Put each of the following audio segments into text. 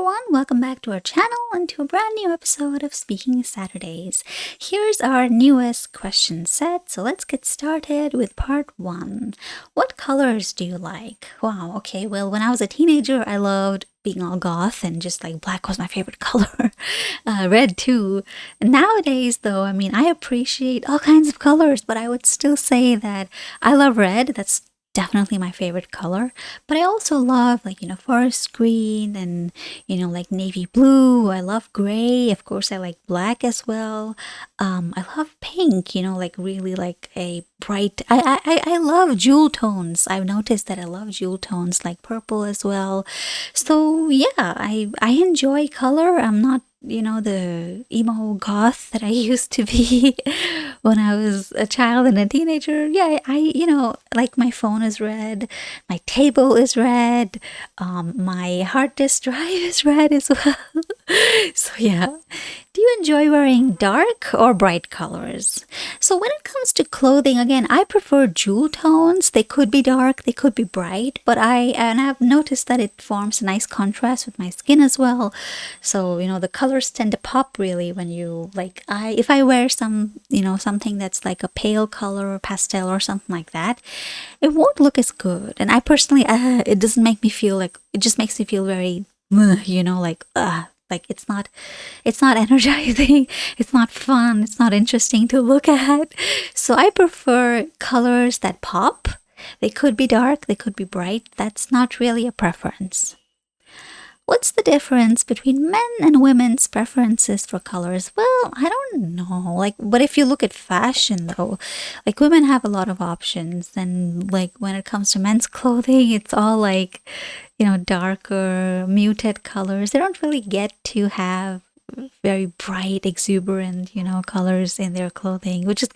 everyone, welcome back to our channel and to a brand new episode of Speaking Saturdays. Here's our newest question set, so let's get started with part 1. What colors do you like? Wow, okay, well, when I was a teenager, I loved being all goth and just like black was my favorite color. Red too. Nowadays, though, I appreciate all kinds of colors, but I would still say that I love red. That's definitely my favorite color, but I also love forest green and like navy blue. I love gray, of course. I like black as well. I love pink, like really like a bright. I love jewel tones. I've noticed that I love jewel tones like purple as well. So yeah, I enjoy color. I'm not the emo goth that I used to be when I was a child and a teenager. Yeah, like my phone is red, my table is red, my hard disk drive is red as well. So yeah. Do you enjoy wearing dark or bright colors? So when it comes to clothing, again, I prefer jewel tones. They could be dark, they could be bright, but I've noticed that it forms a nice contrast with my skin as well. So, the colors tend to pop really when you if I wear something that's like a pale color or pastel or something like that, it won't look as good. And I personally, it doesn't make me feel like, it just makes me feel very, like it's not energizing, it's not fun, it's not interesting to look at. So I prefer colors that pop. They could be dark, they could be bright. That's not really a preference. What's the difference between men and women's preferences for colors? Well, I don't know. But if you look at fashion though, women have a lot of options, and when it comes to men's clothing, it's all darker, muted colors. They don't really get to have very bright, exuberant, colors in their clothing, which is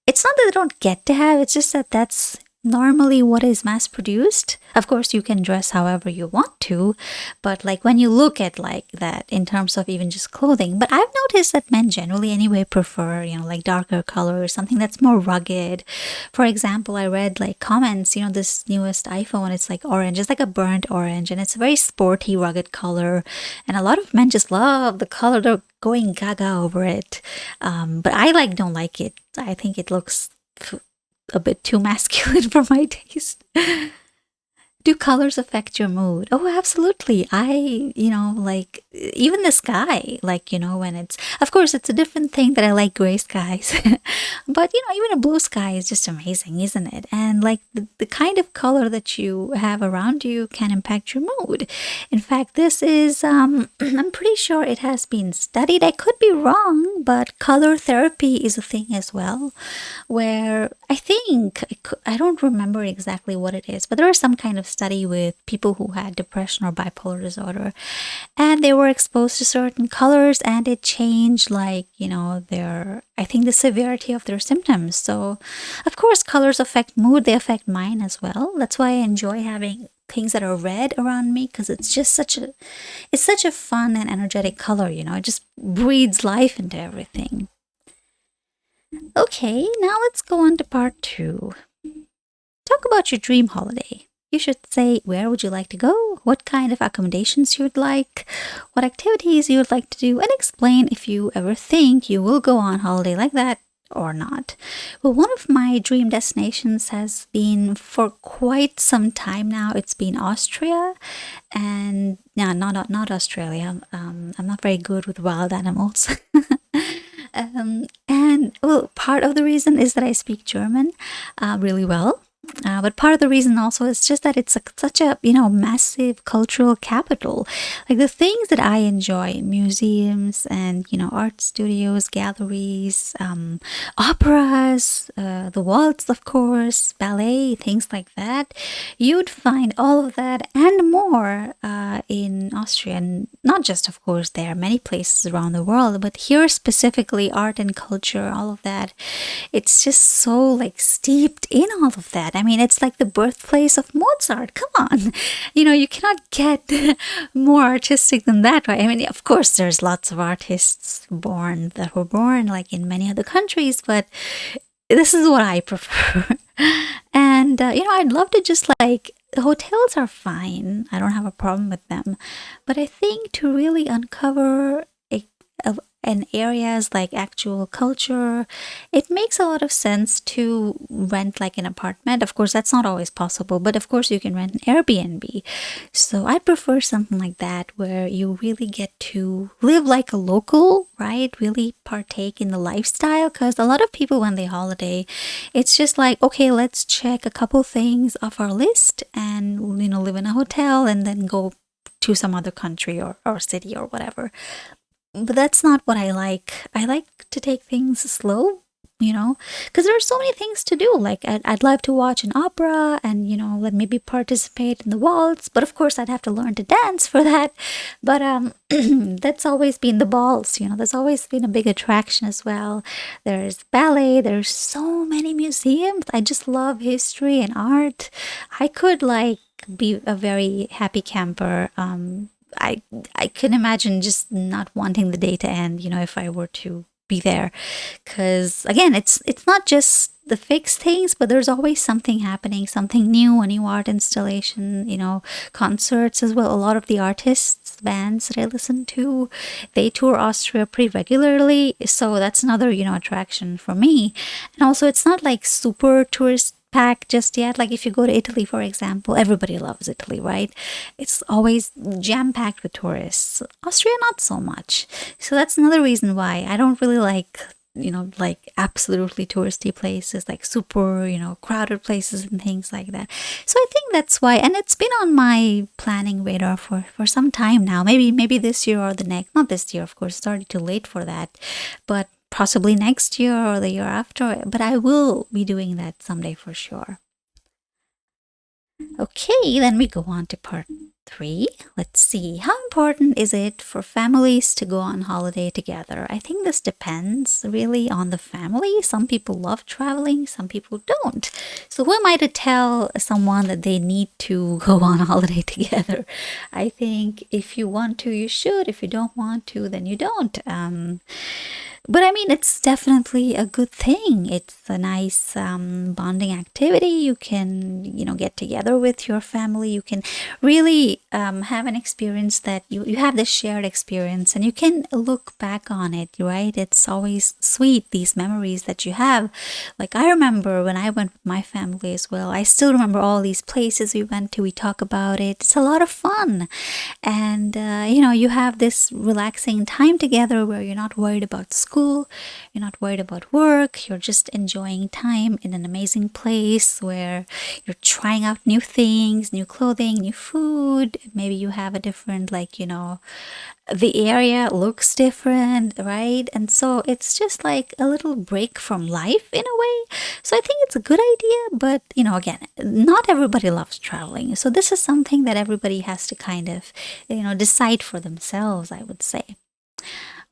it's not that they don't get to have, it's just that that's normally what is mass produced. Of course, you can dress however you want to, but when you look at that in terms of even just clothing. But I've noticed that men generally anyway prefer, darker colors, something that's more rugged. For example, I read comments, this newest iPhone, it's orange, it's like a burnt orange, and it's a very sporty, rugged color. And a lot of men just love the color, they're going gaga over it. But I don't like it. I think it looks a bit too masculine for my taste. Do colors affect your mood? Oh, absolutely. Even the sky, when it's, of course, it's a different thing that I like gray skies. But, even a blue sky is just amazing, isn't it? And the kind of color that you have around you can impact your mood. In fact, this is, I'm pretty sure it has been studied. I could be wrong, but color therapy is a thing as well, where I don't remember exactly what it is, but there was some kind of study with people who had depression or bipolar disorder, and they were exposed to certain colors, and it changed the severity of their symptoms. So of course colors affect mood, they affect mine as well. That's why I enjoy having things that are red around me, because it's just such a fun and energetic color. It just breathes life into everything. Okay, now let's go on to part 2. Talk about your dream holiday. You should say, where would you like to go? What kind of accommodations you would like? What activities you would like to do? And explain if you ever think you will go on holiday like that or not. Well, one of my dream destinations has been for quite some time now. It's been Austria, and not Australia. I'm not very good with wild animals. And well, part of the reason is that I speak German really well. But part of the reason also is just that it's such a massive cultural capital. The things that I enjoy, museums and art studios, galleries, operas, the waltz, of course, ballet, things like that. You'd find all of that and more in Austria. And not just, of course, there are many places around the world, but here specifically, art and culture, all of that. It's just so steeped in all of that. It's like the birthplace of Mozart. Come on. You cannot get more artistic than that, right? Of course, there's lots of artists that were born in many other countries, but this is what I prefer. And, I'd love to just like, hotels are fine. I don't have a problem with them. But I think to really uncover of an areas like actual culture, it makes a lot of sense to rent like an apartment. Of course, that's not always possible, but of course, you can rent an Airbnb. So I prefer something like that where you really get to live like a local, right? Really partake in the lifestyle. Because a lot of people, when they holiday, it's just like, okay, let's check a couple things off our list and, live in a hotel and then go to some other country or city or whatever. But that's not what I like. I like to take things slow, because there are so many things to do. Like, I'd love to watch an opera and, like maybe participate in the waltz. But of course, I'd have to learn to dance for that. But that's always been the balls, that's always been a big attraction as well. There's ballet, there's so many museums. I just love history and art. I could, like, be a very happy camper. I I can imagine just not wanting the day to end, if I were to be there. Cause again, it's not just the fixed things, but there's always something happening, something new, a new art installation, concerts as well. A lot of the artists, bands that I listen to, they tour Austria pretty regularly. So that's another, attraction for me. And also it's not like super tourist pack just yet. Like if you go to Italy, for example, everybody loves Italy, right? It's always jam packed with tourists. Austria, not so much. So that's another reason why I don't really like, like absolutely touristy places, like super, crowded places and things like that. So I think that's why, and it's been on my planning radar for some time now. Maybe this year or the next, not this year, of course, it's already too late for that, but possibly next year or the year after, but I will be doing that someday for sure. Okay, then we go on to part three. Let's see. How important is it for families to go on holiday together? I think this depends really on the family. Some people love traveling, some people don't. So, who am I to tell someone that they need to go on holiday together? I think if you want to, you should. If you don't want to, then you don't. But I mean, it's definitely a good thing. It's a nice bonding activity. You can, get together with your family. You can really have an experience that you have this shared experience and you can look back on it, right? It's always sweet, these memories that you have. Like, I remember when I went with my family as well. I still remember all these places we went to. We talk about it. It's a lot of fun. And, you have this relaxing time together where you're not worried about school, you're not worried about work, you're just enjoying time in an amazing place where you're trying out new things, new clothing, new food. Maybe you have a different, like, the area looks different, right? And so it's just like a little break from life in a way. So I think it's a good idea, but again, not everybody loves traveling. So this is something that everybody has to kind of, decide for themselves, I would say.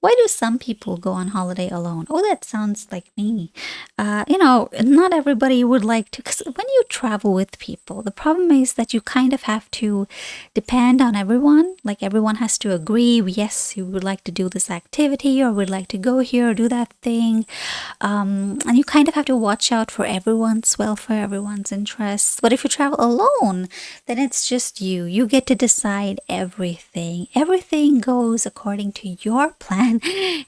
Why do some people go on holiday alone? Oh, that sounds like me. Not everybody would like to, because when you travel with people, the problem is that you kind of have to depend on everyone. Like everyone has to agree, yes, you would like to do this activity or would like to go here or do that thing. And you kind of have to watch out for everyone's welfare, everyone's interests. But if you travel alone, then it's just you. You get to decide everything. Everything goes according to your plan,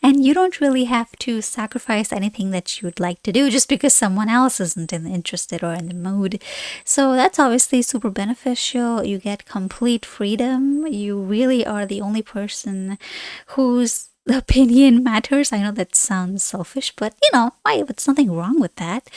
and you don't really have to sacrifice anything that you would like to do just because someone else isn't interested or in the mood. So that's obviously super beneficial. You get complete freedom. You really are the only person whose opinion matters. I know that sounds selfish, but why? There's nothing wrong with that.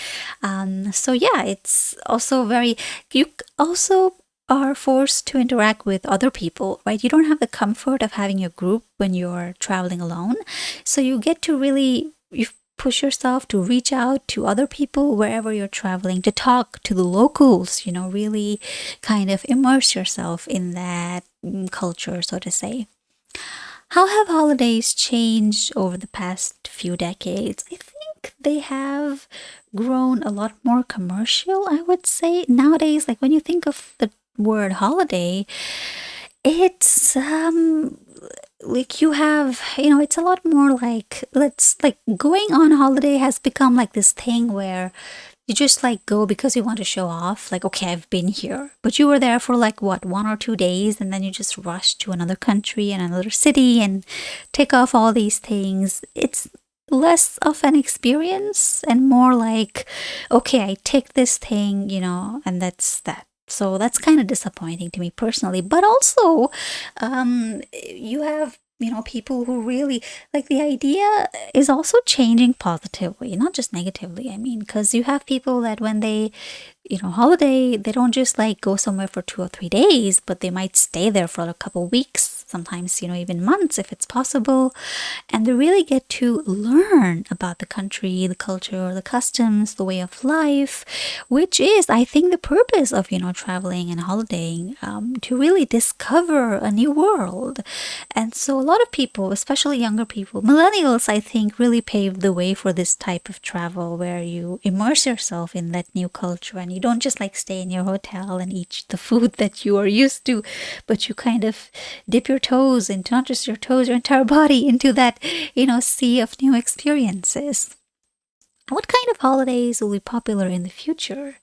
So yeah, it's also very. You also are forced to interact with other people, right? You don't have the comfort of having a group when you're traveling alone. So you get to really you push yourself to reach out to other people wherever you're traveling, to talk to the locals, really kind of immerse yourself in that culture, so to say. How have holidays changed over the past few decades? I think they have grown a lot more commercial, I would say. Nowadays, like when you think of the word holiday, it's like you have, it's a lot more like, let's like going on holiday has become like this thing where You just like go because you want to show off, like, okay, I've been here. But you were there for like what, 1 or 2 days, and then you just rush to another country and another city and take off all these things. It's less of an experience and more like, okay, I take this thing, and that's that. So that's kind of disappointing to me personally. But also, you have people who really like the idea is also changing positively, not just negatively. I mean, because you have people that when they holiday, they don't just like go somewhere for 2 or 3 days, but they might stay there for a couple weeks, sometimes, even months if it's possible. And they really get to learn about the country, the culture, the customs, the way of life, which is, I think, the purpose of, traveling and holidaying, to really discover a new world. And so a lot of people, especially younger people, millennials, I think, really paved the way for this type of travel where you immerse yourself in that new culture and you don't just like stay in your hotel and eat the food that you are used to, but you kind of dip your toes into, not just your toes, your entire body into that, sea of new experiences. What kind of holidays will be popular in the future?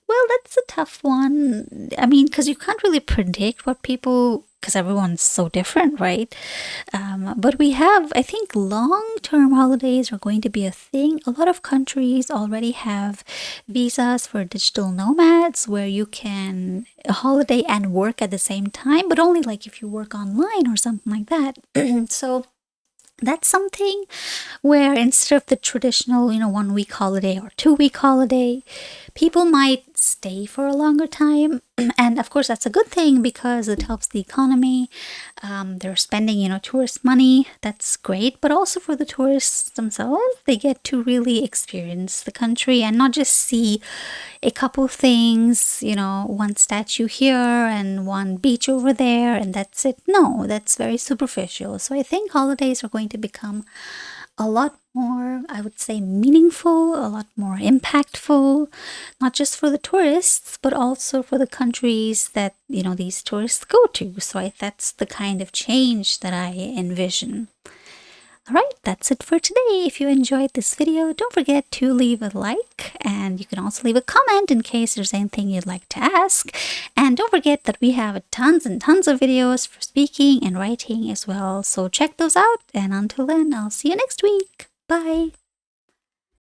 Well, that's a tough one. I mean, because you can't really predict what people, because everyone's so different, right? But we have, I think, long-term holidays are going to be a thing. A lot of countries already have visas for digital nomads where you can holiday and work at the same time, but only like if you work online or something like that. So that's something where instead of the traditional, 1 week holiday or 2 week holiday, people might stay for a longer time. And of course, that's a good thing because it helps the economy. They're spending, tourist money. That's great. But also for the tourists themselves, they get to really experience the country and not just see a couple things, one statue here and one beach over there, and that's it. No, that's very superficial. So I think holidays are going to become a lot more, I would say, meaningful, a lot more impactful, not just for the tourists, but also for the countries that, these tourists go to. So that's the kind of change that I envision. All right, that's it for today. If you enjoyed this video, don't forget to leave a like, and you can also leave a comment in case there's anything you'd like to ask. And don't forget that we have tons and tons of videos for speaking and writing as well. So check those out, and until then, I'll see you next week. Bye.